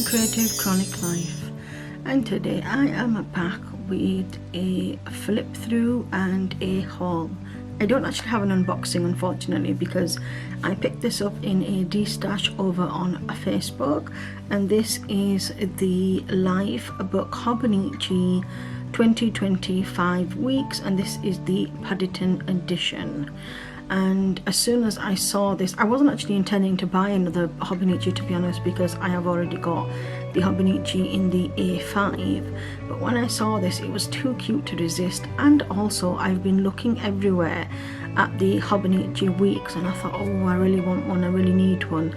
Mycreativechroniclife, and today I am back with a flip through and a haul. I don't actually have an unboxing unfortunately because I picked this up in a D-stash over on Facebook, and this is the Life book Hobonichi 2025 weeks, and this is the Paddington edition. And as soon as I saw this, I wasn't actually intending to buy another Hobonichi, to be honest, because I have already got the Hobonichi in the A5, but when I saw this it was too cute to resist. And also I've been looking everywhere at the Hobonichi weeks and I thought, oh, I really want one, I really need one,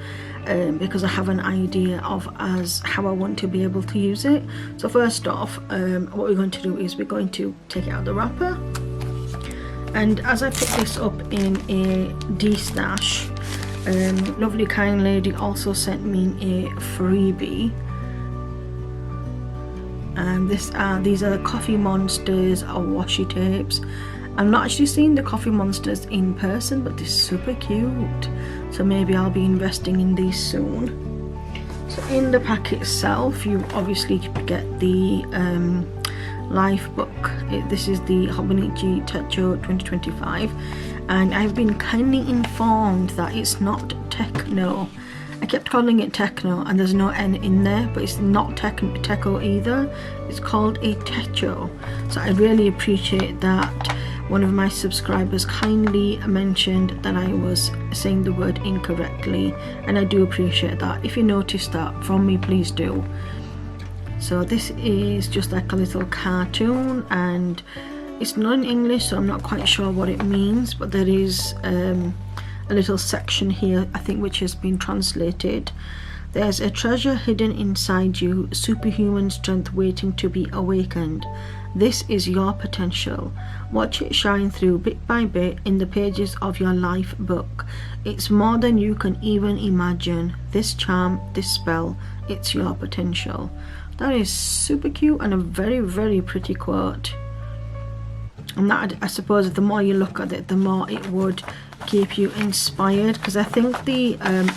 because I have an idea of how I want to be able to use it. So first off, what we're going to do is we're going to take it out of the wrapper. And as I picked this up in a D-stash, lovely kind lady also sent me a freebie. And these are Coffee Monsters or washi tapes. I'm not actually seeing the Coffee Monsters in person, but they're super cute. So maybe I'll be investing in these soon. So in the pack itself, you obviously get the Life book. This is the Hobonichi Techo 2025, and I've been kindly informed that it's not Techno. I kept calling it Techno and there's no N in there, but it's not Techo either. It's called a Techo. So I really appreciate that one of my subscribers kindly mentioned that I was saying the word incorrectly, and I do appreciate that. If you noticed that from me, please do. So this is just like a little cartoon, and it's not in English, so I'm not quite sure what it means, but there is a little section here, I think, which has been translated. There's a treasure hidden inside you, superhuman strength waiting to be awakened. This is your potential. Watch it shine through bit by bit in the pages of your Life book. It's more than you can even imagine. This charm, this spell, it's your potential. That is super cute and a very, very pretty quote. And that, I suppose, the more you look at it, the more it would keep you inspired, because I think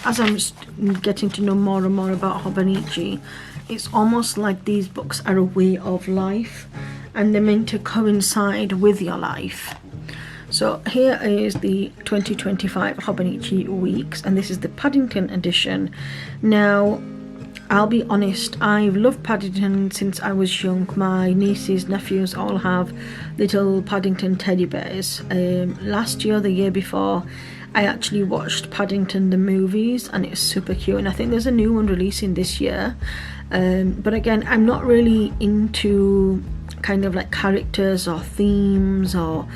as I'm just getting to know more and more about Hobonichi, it's almost like these books are a way of life and they're meant to coincide with your life. So here is the 2025 Hobonichi weeks, and this is the Paddington edition. Now, I'll be honest, I've loved Paddington since I was young. My nieces, nephews all have little Paddington teddy bears. Last year, the year before, I actually watched Paddington the movies, and it's super cute, and I think there's a new one releasing this year. But again, I'm not really into kind of like characters or themes or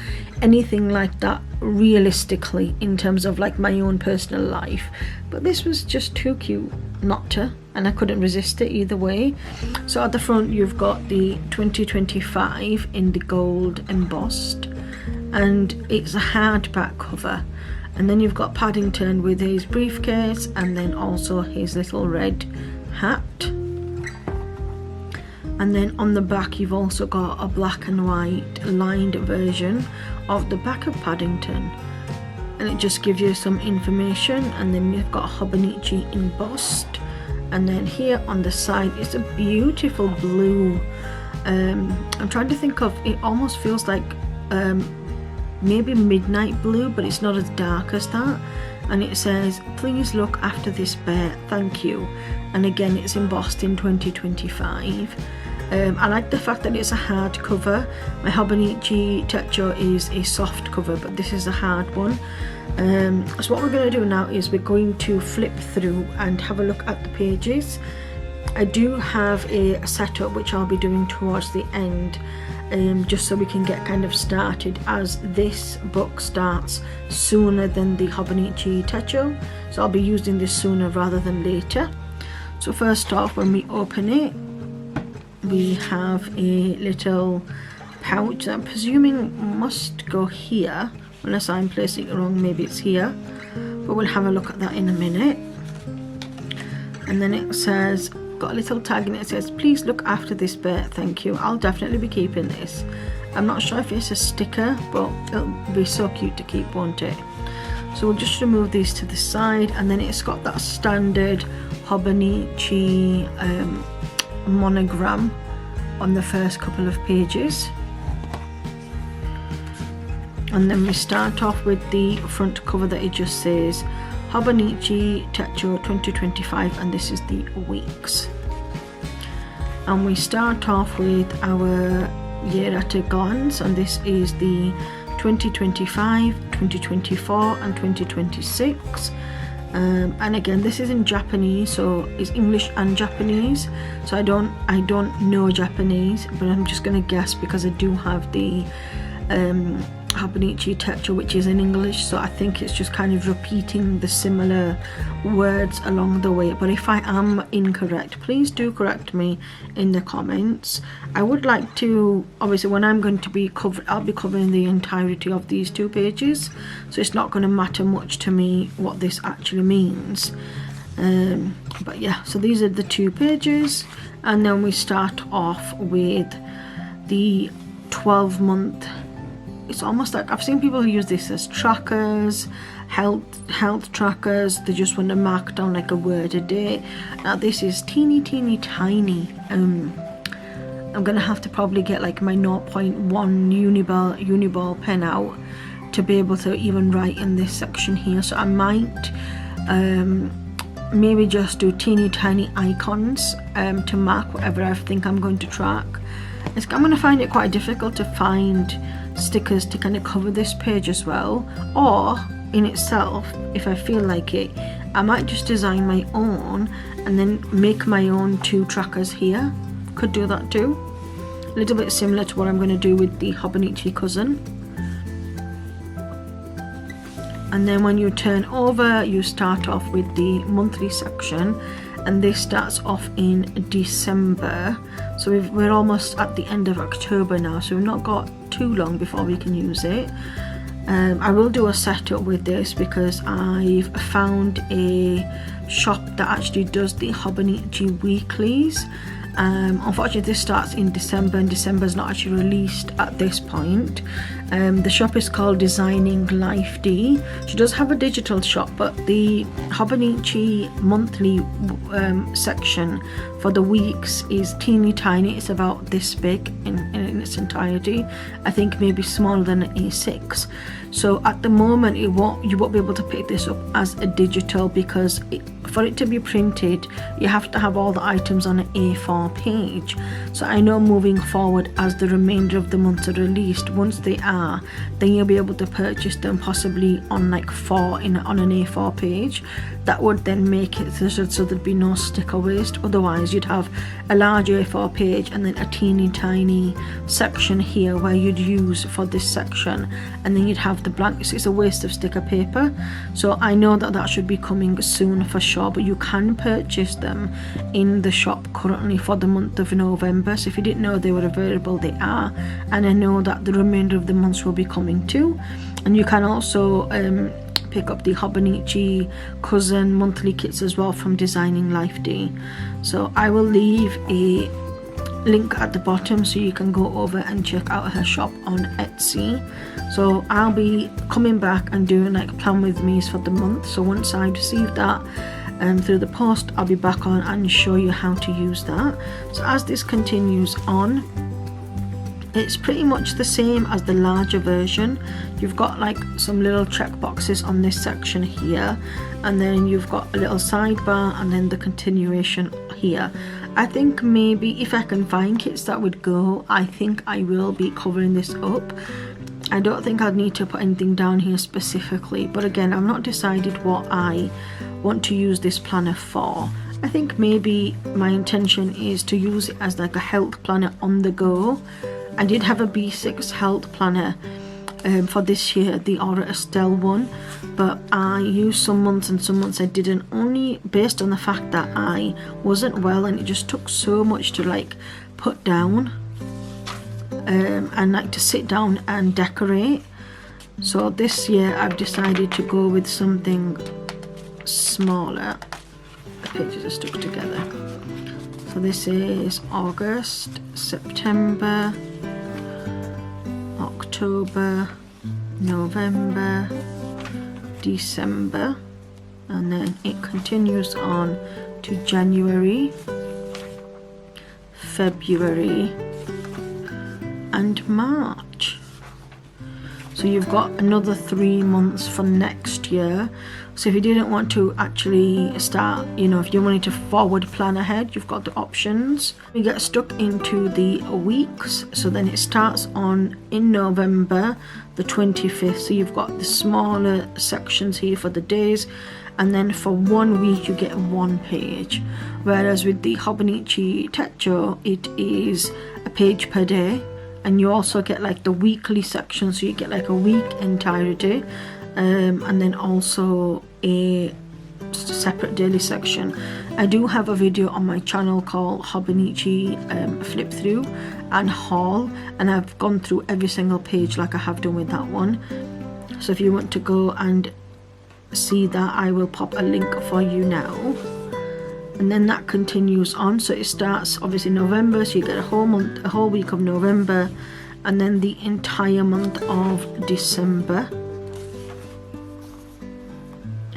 anything like that realistically in terms of like my own personal life, but this was just too cute not to, and I couldn't resist it either way. So at the front you've got the 2025 in the gold embossed, and it's a hardback cover, and then you've got Paddington with his briefcase and then also his little red hat. And then on the back you've also got a black and white lined version of the back of Paddington, and it just gives you some information. And then you've got Hobonichi embossed, and then here on the side it's a beautiful blue. I'm trying to think of, it almost feels like maybe midnight blue, but it's not as dark as that. And it says, please look after this bear, thank you. And again, it's embossed in 2025. I like the fact that it's a hard cover. My Hobonichi Techo is a soft cover, but this is a hard one. So what we're going to do now is we're going to flip through and have a look at the pages. I do have a setup which I'll be doing towards the end, just so we can get kind of started, as this book starts sooner than the Hobonichi Techo, so I'll be using this sooner rather than later. So first off, when we open it, we have a little pouch that I'm presuming must go here, unless I'm placing it wrong, maybe it's here, but we'll have a look at that in a minute. And then it says, got a little tag in it, it says, please look after this bear, thank you. I'll definitely be keeping this. I'm not sure if it's a sticker, but it'll be so cute to keep, won't it? So we'll just remove these to the side, and then it's got that standard Hobonichi monogram on the first couple of pages. And then we start off with the front cover that it just says Hobonichi Techo 2025, and this is the weeks. And we start off with our year at a glance, and this is the 2025, 2024 and 2026. And again, this is in Japanese, so it's English and Japanese, so I don't know Japanese, but I'm just going to guess because I do have the Hobonichi Techo, which is in English, so I think it's just kind of repeating the similar words along the way. But if I am incorrect, please do correct me in the comments. I would like to, obviously when I'm going to be I'll be covering the entirety of these 2 pages, so it's not going to matter much to me what this actually means. But yeah, so these are the 2 pages, and then we start off with the 12-month. It's almost like I've seen people use this as trackers, health trackers. They just want to mark down like a word a day. Now this is teeny tiny. I'm gonna have to probably get like my 0.1 uniball pen out to be able to even write in this section here. So I might maybe just do teeny tiny icons to mark whatever I think I'm going to track. I'm going to find it quite difficult to find stickers to kind of cover this page as well, or in itself, if I feel like it, I might just design my own and then make my own 2 trackers here. Could do that too. A little bit similar to what I'm going to do with the Hobonichi cousin. And then when you turn over, you start off with the monthly section, and this starts off in December, so we're almost at the end of October now, so we've not got too long before we can use it. I will do a setup with this because I've found a shop that actually does the Hobonichi weeklies. Unfortunately this starts in December, and December is not actually released at this point. The shop is called DesigningLiefdedgtl. She does have a digital shop, but the Hobonichi monthly section for the weeks is teeny tiny. It's about this big in its entirety. I think maybe smaller than an A6. So at the moment you won't be able to pick this up as a digital, because for it to be printed you have to have all the items on an A4 page. So I know moving forward, as the remainder of the months are released, once they are, then you'll be able to purchase them possibly on like on an A4 page. That would then make it so there'd be no sticker waste. Otherwise you'd have a large A4 page and then a teeny tiny section here where you'd use for this section, and then you'd have the blank. It's a waste of sticker paper. So I know that should be coming soon for sure, but you can purchase them in the shop currently for the month of November. So if you didn't know they were available, they are, and I know that the remainder of the months will be coming too. And you can also pick up the Hobonichi cousin monthly kits as well from DesigningLiefdedgtl. So I will leave a link at the bottom so you can go over and check out her shop on Etsy. So I'll be coming back and doing like plan with me's for the month. So once I receive that through the post, I'll be back on and show you how to use that. So as this continues on, it's pretty much the same as the larger version. You've got like some little check boxes on this section here, and then you've got a little sidebar, and then the continuation here. I think maybe if I can find kits that would go, I think I will be covering this up. I don't think I'd need to put anything down here specifically, but again, I've not decided what I want to use this planner for. I think maybe my intention is to use it as like a health planner on the go. I did have a B6 health planner for this year, the Aura Estelle one, but I used some months and some months I didn't, only based on the fact that I wasn't well and it just took so much to like put down and like to sit down and decorate. So this year I've decided to go with something smaller. The pages are stuck together. So this is August, September, October, November, December, and then it continues on to January, February and March. So you've got another 3 months for next year. So if you didn't want to actually start, you know, if you wanted to forward plan ahead, you've got the options. You get stuck into the weeks, so then it starts on in November the 25th. So you've got the smaller sections here for the days, and then for 1 week you get 1 page. Whereas with the Hobonichi Techo, it is a page per day, and you also get like the weekly section, so you get like a week entirety. And then also a separate daily section. I do have a video on my channel called Hobonichi flip through and haul, and I've gone through every single page like I have done with that one. So if you want to go and see that, I will pop a link for you now. And then that continues on, so it starts obviously November, so you get a whole month, a whole week of November, and then the entire month of December.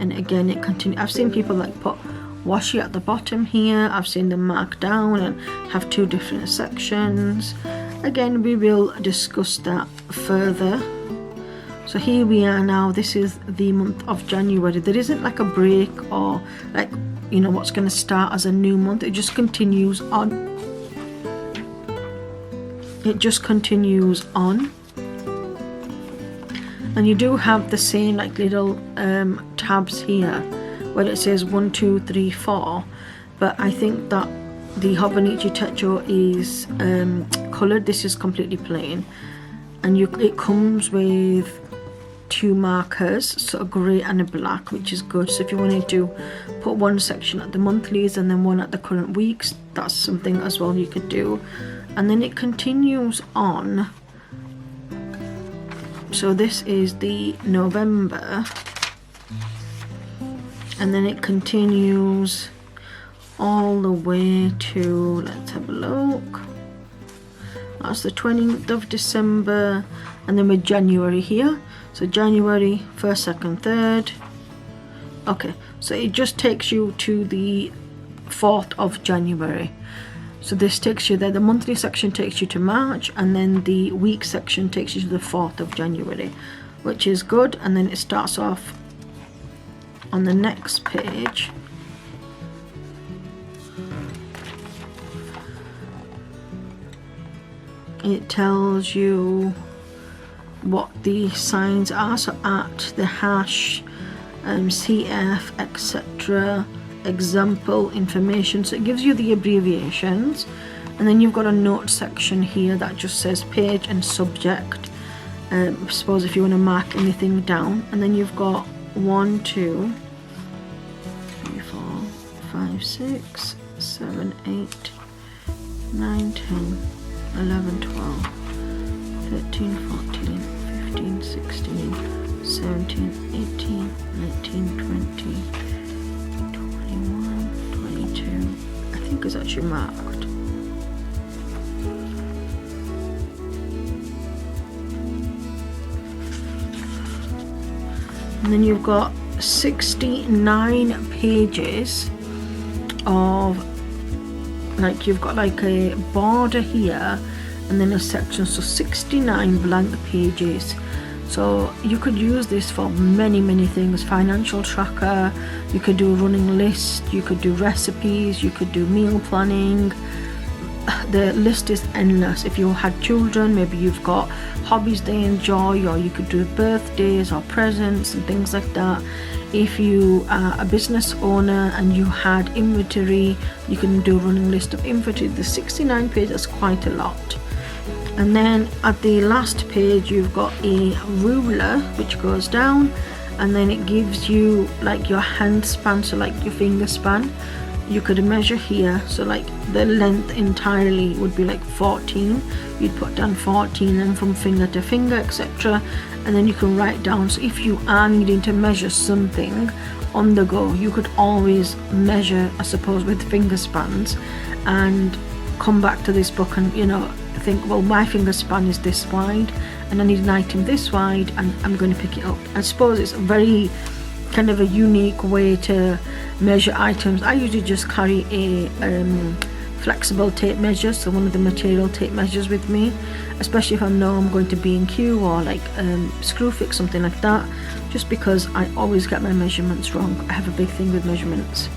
And again it continues. I've seen people like put washi at the bottom here. I've seen them mark down and have 2 different sections. Again, we will discuss that further. So here we are now. This is the month of January. There isn't like a break or like, you know, what's going to start as a new month. It just continues on. It just continues on. And you do have the same like little tabs here where it says 1, 2, 3, 4, but I think that the Hobonichi Techo is coloured. This is completely plain, and it comes with 2 markers, so a grey and a black, which is good. So if you wanted to put 1 section at the monthlies and then 1 at the current weeks, that's something as well you could do. And then it continues on. So this is the November, and then it continues all the way to, let's have a look, that's the 20th of December, and then with January here, so January 1st, 2nd, 3rd. Okay, so it just takes you to the 4th of January. So this takes you there, the monthly section takes you to March, and then the week section takes you to the 4th of January, which is good. And then it starts off on the next page. It tells you what the signs are, so at, the hash, CF, etc. example information, so it gives you the abbreviations. And then you've got a note section here that just says page and subject, I suppose if you want to mark anything down. And then you've got 1, 2, 3, 4, 5, 6, 7, 8, 9, 10, 11, 12, 13, 14, 15, 16, 17, 18, 19, 20, 22, I think is actually marked. And then you've got 69 pages of, like, you've got like a border here and then a section, so 69 blank pages. So you could use this for many things. Financial tracker, you could do a running list, you could do recipes, you could do meal planning. The list is endless. If you had children, maybe you've got hobbies they enjoy, or you could do birthdays or presents and things like that. If you are a business owner and you had inventory, you can do a running list of inventory. The 69 pages is quite a lot. And then at the last page you've got a ruler which goes down, and then it gives you like your hand span, so like your finger span. You could measure here, so like the length entirely would be like 14. You'd put down 14, and from finger to finger, etc. And then you can write down, so if you are needing to measure something on the go, you could always measure, I suppose, with finger spans, and come back to this book and, you know, think, well, my finger span is this wide and I need an item this wide and I'm going to pick it up. I suppose it's very kind of a unique way to measure items. I usually just carry a flexible tape measure, so one of the material tape measures with me, especially if I know I'm going to B&Q or like screw fix, something like that, just because I always get my measurements wrong. I have a big thing with measurements.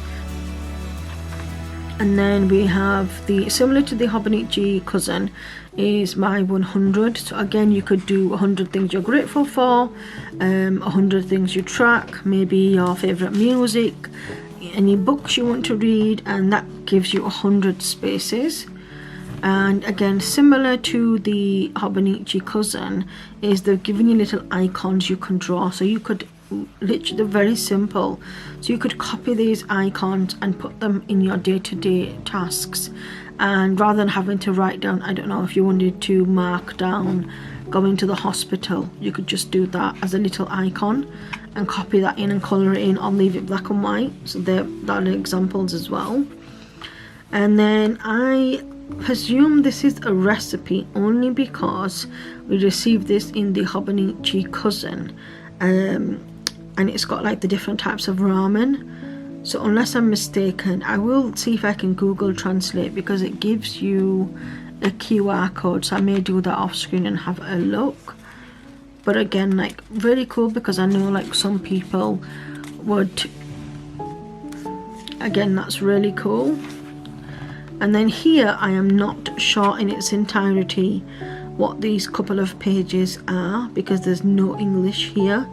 And then we have the, similar to the Hobonichi cousin, is my 100. So again, you could do 100 things you're grateful for, 100 things you track, maybe your favorite music, any books you want to read, and that gives you 100 spaces. And again, similar to the Hobonichi cousin, is they've given you little icons you can draw. So you could literally, very simple, so you could copy these icons and put them in your day-to-day tasks, and rather than having to write down, I don't know, if you wanted to mark down going to the hospital, you could just do that as a little icon and copy that in and colour it in, or leave it black and white. So there are examples as well. And then I presume this is a recipe only because we received this in the Hobonichi cousin, and it's got like the different types of ramen. So unless I'm mistaken, I will see if I can Google translate, because it gives you a QR code, so I may do that off screen and have a look. But again, like, really cool, because I know like some people would, again, that's really cool. And then here I am not sure in its entirety what these couple of pages are, because there's no English here.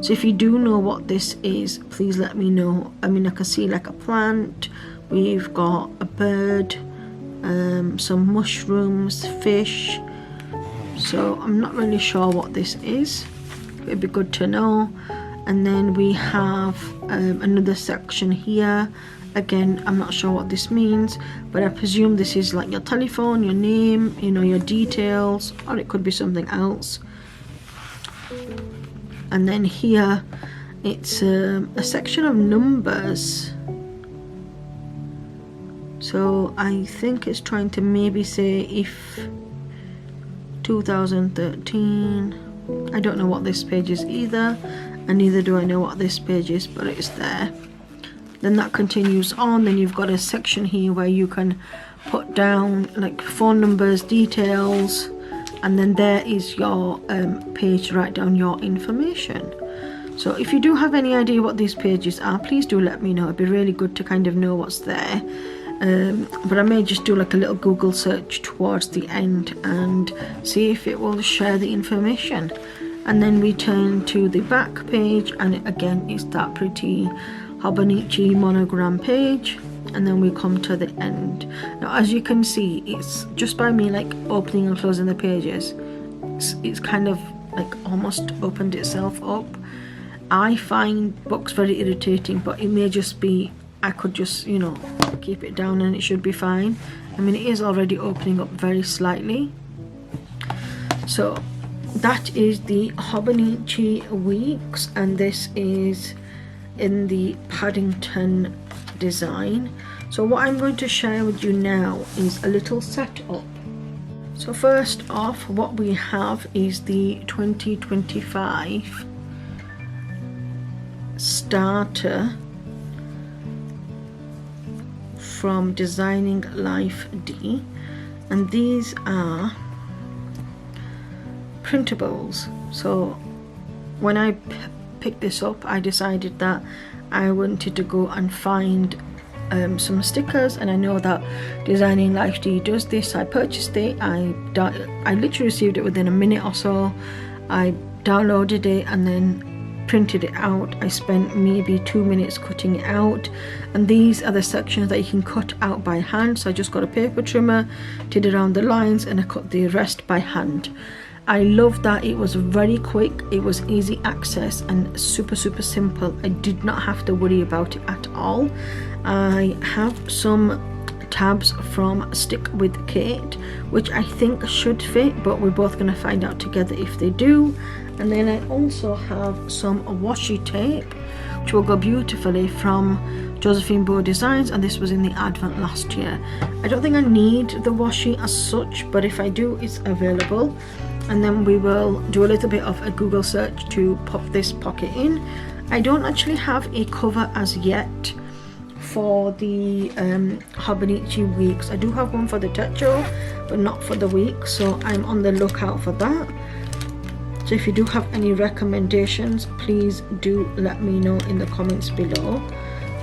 So if you do know what this is, please let me know. I mean, I can see like a plant, we've got a bird, some mushrooms, fish. So I'm not really sure what this is. It'd be good to know. And then we have another section here. Again, I'm not sure what this means, but I presume this is like your telephone, your name, you know, your details, or it could be something else. And then here it's a section of numbers. So I think it's trying to maybe say if 2013. I don't know what this page is either, and neither do I know what this page is, but it's there. Then that continues on. Then you've got a section here where you can put down like phone numbers, details, and then there is your page to write down your information. So if you do have any idea what these pages are, please do let me know. It'd be really good to kind of know what's there. But I may just do like a little Google search towards the end and see if it will share the information. And then we turn to the back page, and again it's that pretty Hobonichi monogram page, and then we come to the end. Now as you can see, it's just by me like opening and closing the pages, it's kind of like almost opened itself up. I find books very irritating, but it may just be, I could just, you know, keep it down and it should be fine. I mean, it is already opening up very slightly. So that is the Hobonichi weeks, and this is in the Paddington design. So what I'm going to share with you now is a little setup. So first off, what we have is the 2025 starter from DesigningLiefdedgtl, and these are printables. So when I picked this up, I decided that I wanted to go and find some stickers, and I know that DesigningLiefdedgtl does this. I purchased it, I literally received it within a minute or so. I downloaded it and then printed it out. I spent maybe 2 minutes cutting it out, and these are the sections that you can cut out by hand. So I just got a paper trimmer, did around the lines, and I cut the rest by hand. I love that it was very quick, it was easy access and super simple. I did not have to worry about it at all. I have some tabs from Stick with Kate, which I think should fit, but we're both going to find out together if they do. And then I also have some washi tape, which will go beautifully, from Josephinebowdesigns, and this was in the advent last year. I don't think I need the washi as such, but if I do, it's available. And then we will do a little bit of a Google search to pop this pocket in, I don't actually have a cover as yet for the Hobonichi weeks. I do have one for the Techo, but not for the week, so I'm on the lookout for that. So if you do have any recommendations, please do let me know in the comments below.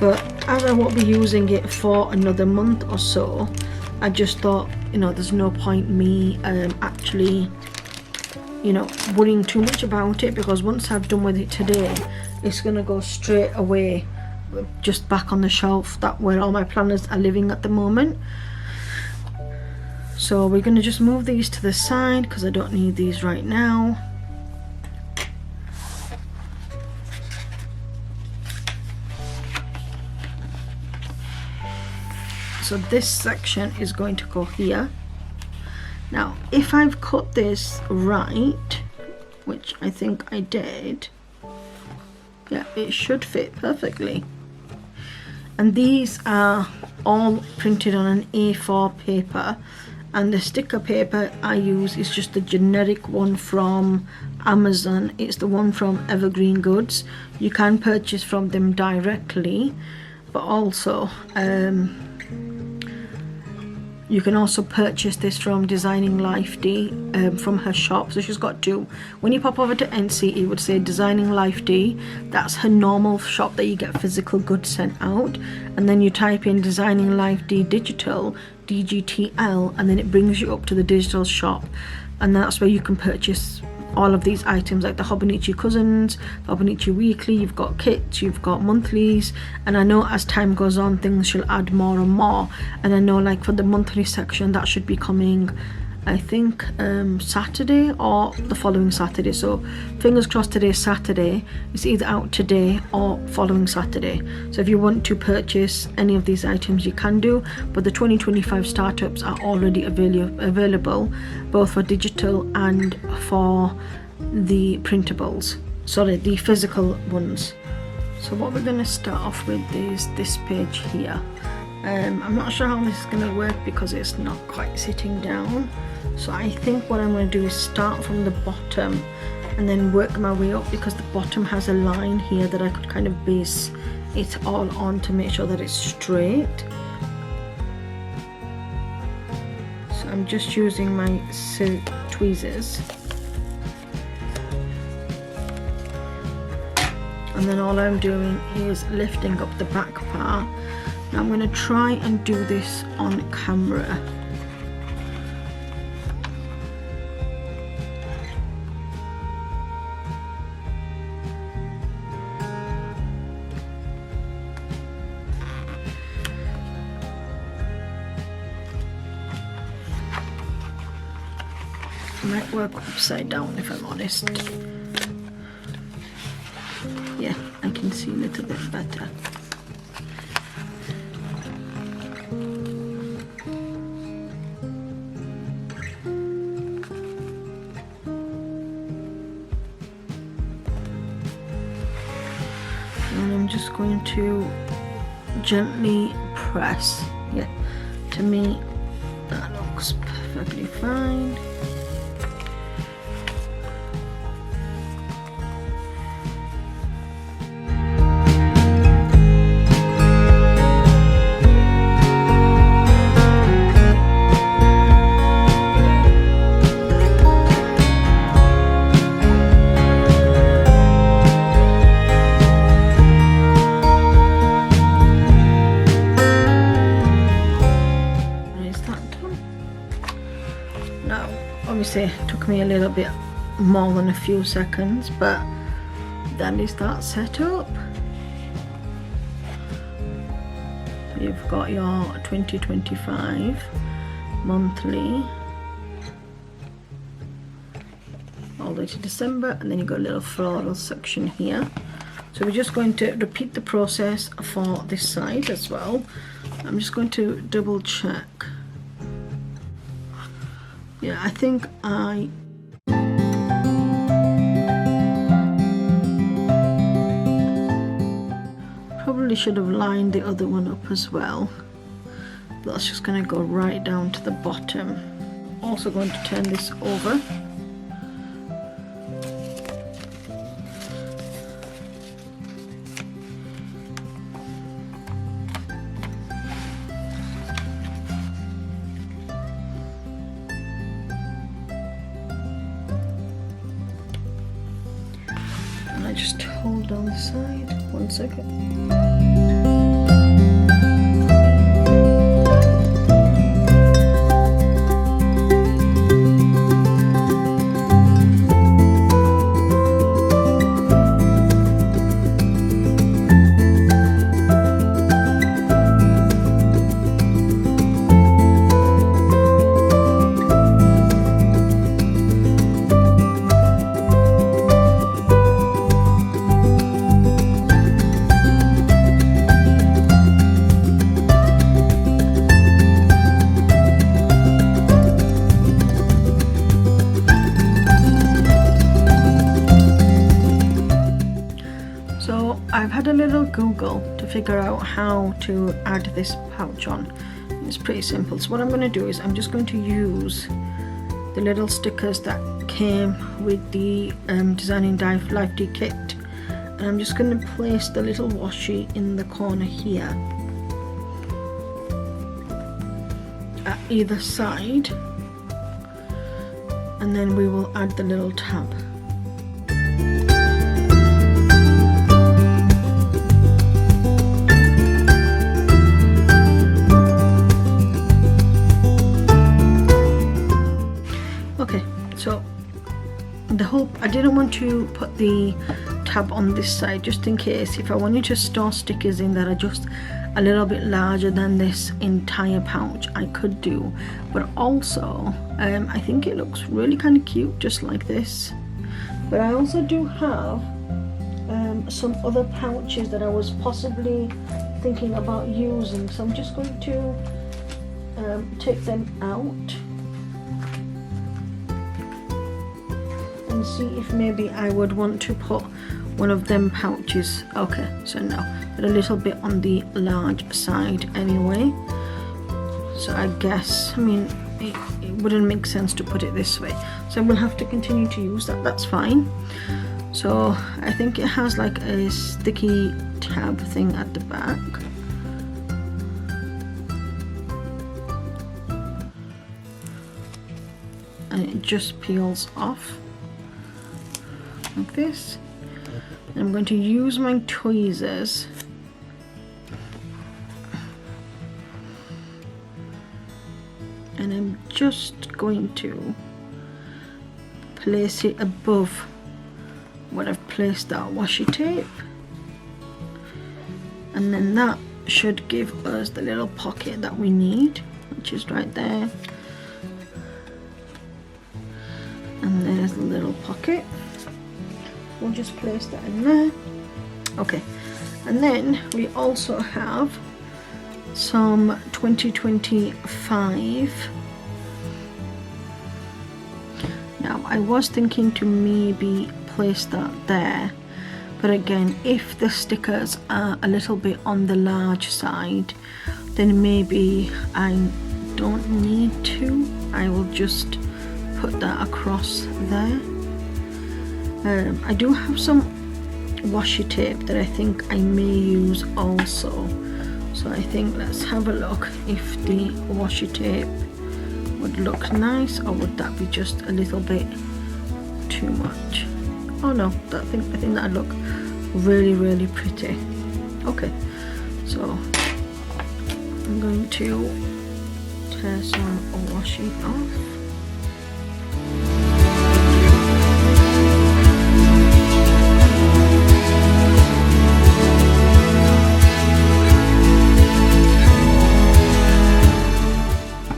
But as I won't be using it for another month or so, I just thought, you know, there's no point me actually, you know, worrying too much about it, because once I've done with it today, it's gonna go straight away just back on the shelf that where all my planners are living at the moment. So we're gonna just move these to the side because I don't need these right now. So this section is going to go here. Now if I've cut this right, which I think I did, yeah, it should fit perfectly. And these are all printed on an A4 paper, and the sticker paper I use is just the generic one from Amazon. It's the one from Evergreen Goods. You can purchase from them directly, but also you can also purchase this from DesigningLiefdedgtl from her shop. So she's got two. When you pop over to NC, it would say DesigningLiefdedgtl. That's her normal shop that you get physical goods sent out. And then you type in DesigningLiefdedgtl, DGTL, and then it brings you up to the digital shop. And that's where you can purchase all of these items, like the Hobonichi Cousins, the Hobonichi Weekly. You've got kits, you've got monthlies, and I know as time goes on things she'll add more and more. And I know, like for the monthly section, that should be coming, I think Saturday or the following Saturday. So fingers crossed today's Saturday. It's either out today or following Saturday. So if you want to purchase any of these items, you can do, but the 2025 startups are already available both for digital and for the printables, sorry, the physical ones. So what we're going to start off with is this page here. I'm not sure how this is going to work because it's not quite sitting down. So I think what I'm going to do is start from the bottom and then work my way up, because the bottom has a line here that I could kind of base it all on to make sure that it's straight. So I'm just using my silk tweezers. And then all I'm doing is lifting up the back part. Now I'm going to try and do this on camera. Might work upside down if I'm honest. Yeah, I can see a little bit better. And I'm just going to gently press. Yeah, to me that looks perfectly fine. Obviously it took me a little bit more than a few seconds, but that is that set up. So you've got your 2025 monthly all the way to December, and then you've got a little floral section here. So we're just going to repeat the process for this side as well. I'm just going to double check. Yeah, I think I probably should have lined the other one up as well. That's just going to go right down to the bottom. Also going to turn this over. just hold down the side. 1 second. I've had a little Google to figure out how to add this pouch on. It's pretty simple. So what I'm going to do is I'm just going to use the little stickers that came with the DesigningLiefdedgtl kit, and I'm just going to place the little washi in the corner here at either side, and then we will add the little tab. I didn't want to put the tab on this side just in case if I wanted to store stickers in that are just a little bit larger than this entire pouch, I could do, but also I think it looks really kind of cute just like this. But I also do have some other pouches that I was possibly thinking about using, so I'm just going to take them out and see if maybe I would want to put one of them pouches. Okay, so no, but a little bit on the large side anyway, so I guess, I mean, it wouldn't make sense to put it this way, so we'll have to continue to use that. That's fine. So I think it has like a sticky tab thing at the back. And it just peels off like this. I'm going to use my tweezers and I'm just going to place it above what I've placed that washi tape, and then that should give us the little pocket that we need, which is right there, and there's the little pocket. We'll just place that in there. Okay, and then we also have some 2025. Now I was thinking to maybe place that there, but again, if the stickers are a little bit on the large side, then maybe I don't need to. I will just put that across there. I do have some washi tape that I think I may use also, so I think let's have a look if the washi tape would look nice, or would that be just a little bit too much? Oh no, I think that'd look really pretty. Okay, so I'm going to tear some washi off.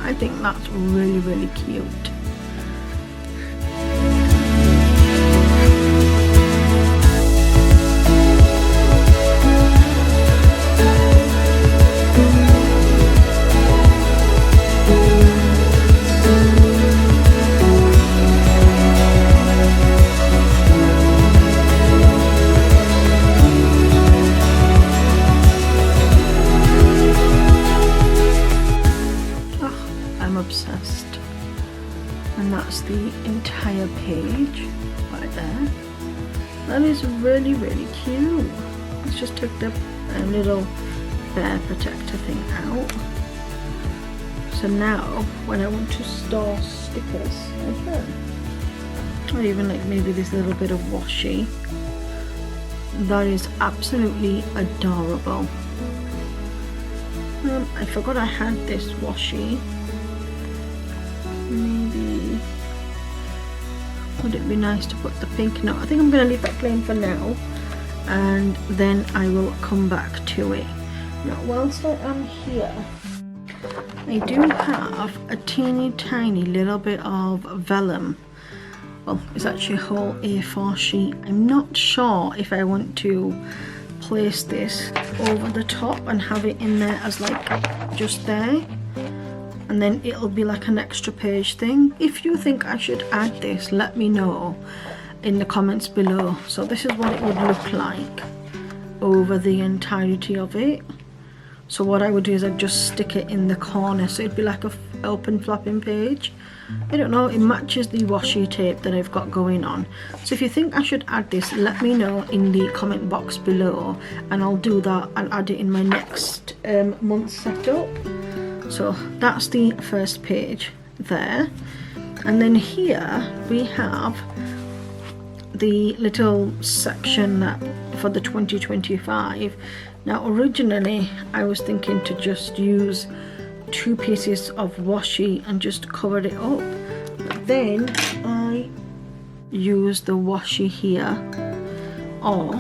I think that's really cute. Obsessed, and that's the entire page right there. That is really cute. Let's just take the little bear protector thing out. So now when I want to store stickers like that, or even like maybe this little bit of washi, That is absolutely adorable. I forgot I had this washi. Maybe would it be nice to put the pink? No, I think I'm going to leave that plain for now, and then I will come back to it. Now whilst I am here, I do have a teeny tiny little bit of vellum. Well, it's actually a whole A4 sheet. I'm not sure if I want to place this over the top and have it in there as like just there, and then it'll be like an extra page thing. If you think I should add this, let me know in the comments below. So this is what it would look like over the entirety of it. So what I would do is I'd just stick it in the corner, so it'd be like a open flapping page. I don't know, it matches the washi tape that I've got going on. So if you think I should add this, let me know in the comment box below, and I'll do that and add it in my next month setup. So that's the first page there, and then here we have the little section that for the 2025. Now originally I was thinking to just use 2 pieces of washi and just cover it up, but then I use the washi here, or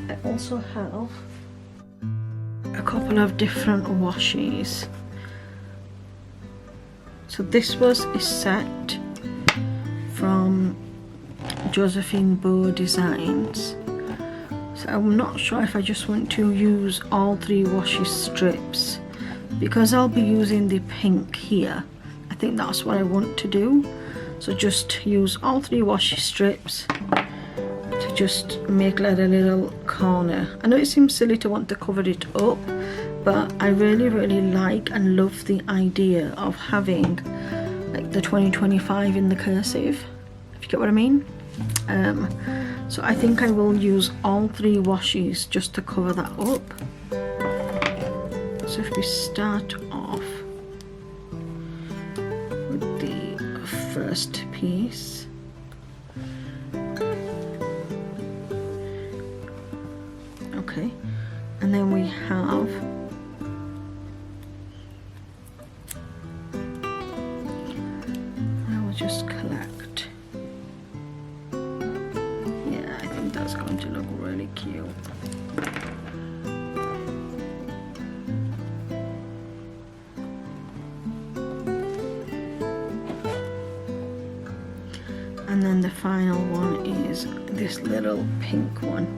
I also have a couple of different washis. So this was a set from Josephinebowdesigns. So I'm not sure if I just want to use all 3 washi strips, because I'll be using the pink here. I think that's what I want to do. So just use all 3 washi strips to just make like a little corner. I know it seems silly to want to cover it up, but I really like and love the idea of having like the 2025 in the cursive, if you get what I mean. So I think I will use all 3 washis just to cover that up. So if we start off with the first piece, okay, and then we have just collect. Yeah, I think that's going to look really cute. And then the final one is this little pink one.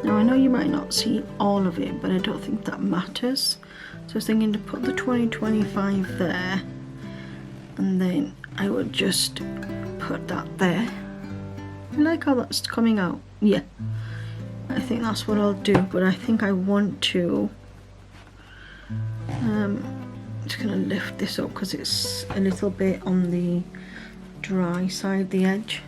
Now I know you might not see all of it, but I don't think that matters. So I was thinking to put the 2025 there, and then I would just put that there. I like how that's coming out. Yeah, I think that's what I'll do, but I think I want to just gonna lift this up because it's a little bit on the dry side, the edge.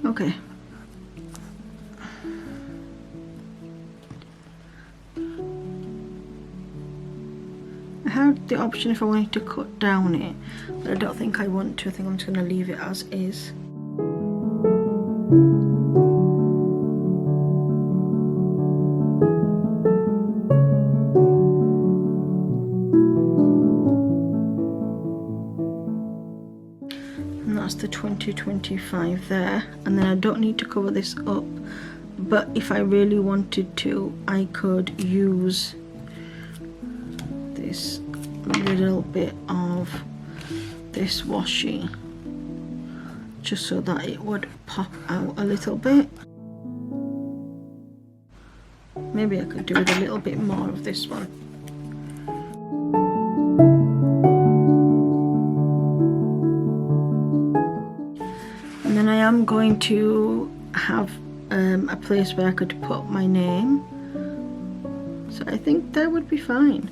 Okay. I had the option if I wanted to cut down it, but I don't think I want to. I think I'm just going to leave it as is. And that's the 2025 there, and then I don't need to cover this up, but if I really wanted to, I could use this little bit of this washi just so that it would pop out a little bit. Maybe I could do with a little bit more of this one. And then I am going to have a place where I could put my name, so I think that would be fine.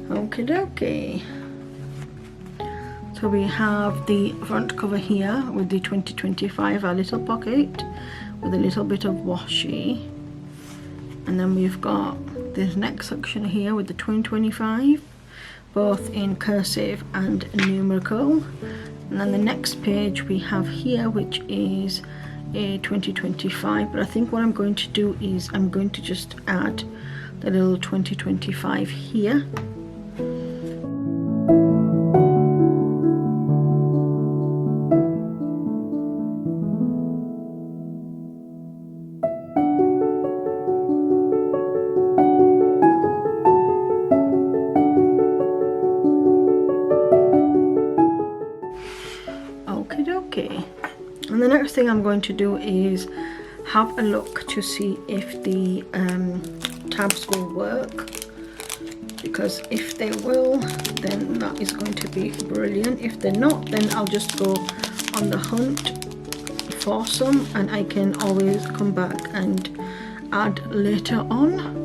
Okie dokie. So we have the front cover here with the 2025, our little pocket with a little bit of washi, and then we've got this next section here with the 2025, both in cursive and numerical, and then the next page we have here, which is a 2025, but I think what I'm going to do is I'm going to just add the little 2025 here. And the next thing I'm going to do is have a look to see if the tabs will work, because if they will, then that is going to be brilliant. If they're not, then I'll just go on the hunt for some, and I can always come back and add later on.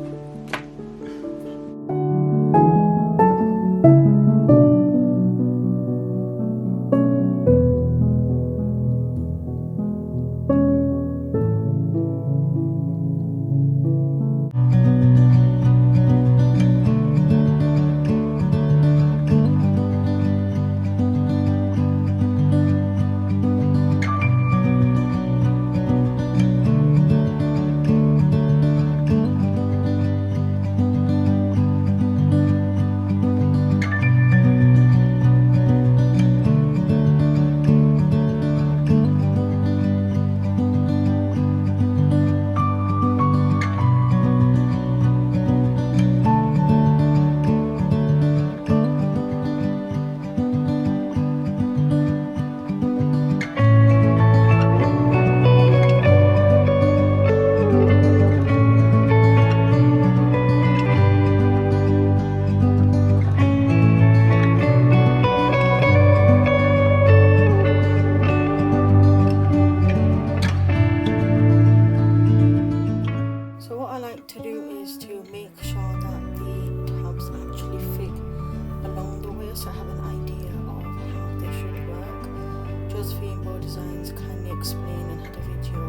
Josephinebowdesigns kindly explain and had a video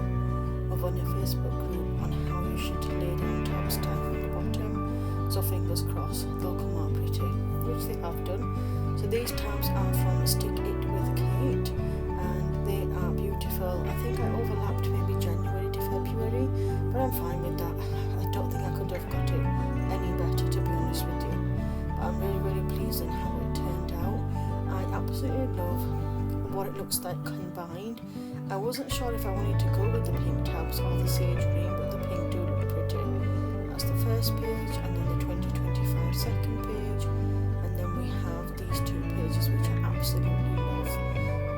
over on your Facebook group on how you should lay down tabs down on the bottom, so fingers crossed they'll come out pretty, which they have done. So these tabs are from Stick It With Kate, and they are beautiful. I think I overlapped maybe January to February, but I'm fine with that. I don't think I could have got it any better, to be honest with you, but I'm really pleased in how it turned out. I absolutely love what it looks like combined. I wasn't sure if I wanted to go with the pink tabs or the sage green, but the pink do look pretty. That's the first page, and then the 2025 second page, and then we have these two pages which I absolutely love.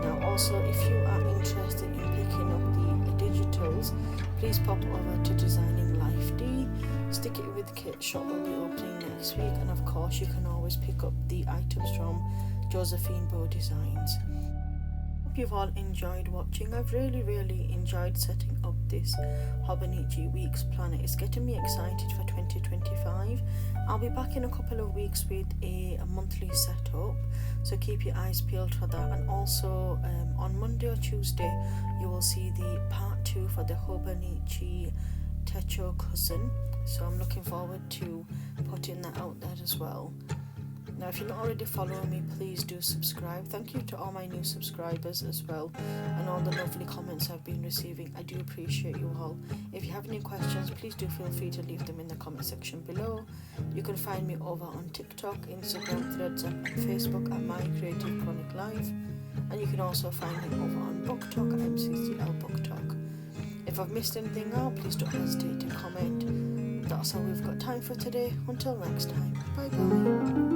Now also, if you are interested in picking up the digitals, please pop over to DesigningLiefdedgtl. Stick It With Kate shop will be opening next week, and of course you can always pick up the items from Josephinebowdesigns. You've all enjoyed watching. I've really enjoyed setting up this Hobonichi weeks planner. It's getting me excited for 2025. I'll be back in a couple of weeks with a monthly setup, so keep your eyes peeled for that. And also on Monday or Tuesday you will see the part 2 for the Hobonichi Techo cousin, so I'm looking forward to putting that out there as well. Now, if you're not already following me, please do subscribe. Thank you to all my new subscribers as well, and all the lovely comments I've been receiving. I do appreciate you all. If you have any questions, please do feel free to leave them in the comment section below. You can find me over on TikTok, Instagram, Threads, and Facebook at Mycreativechroniclife, and you can also find me over on BookTok at MCCL BookTok. If I've missed anything out, please don't hesitate to comment. That's all we've got time for today. Until next time, bye bye.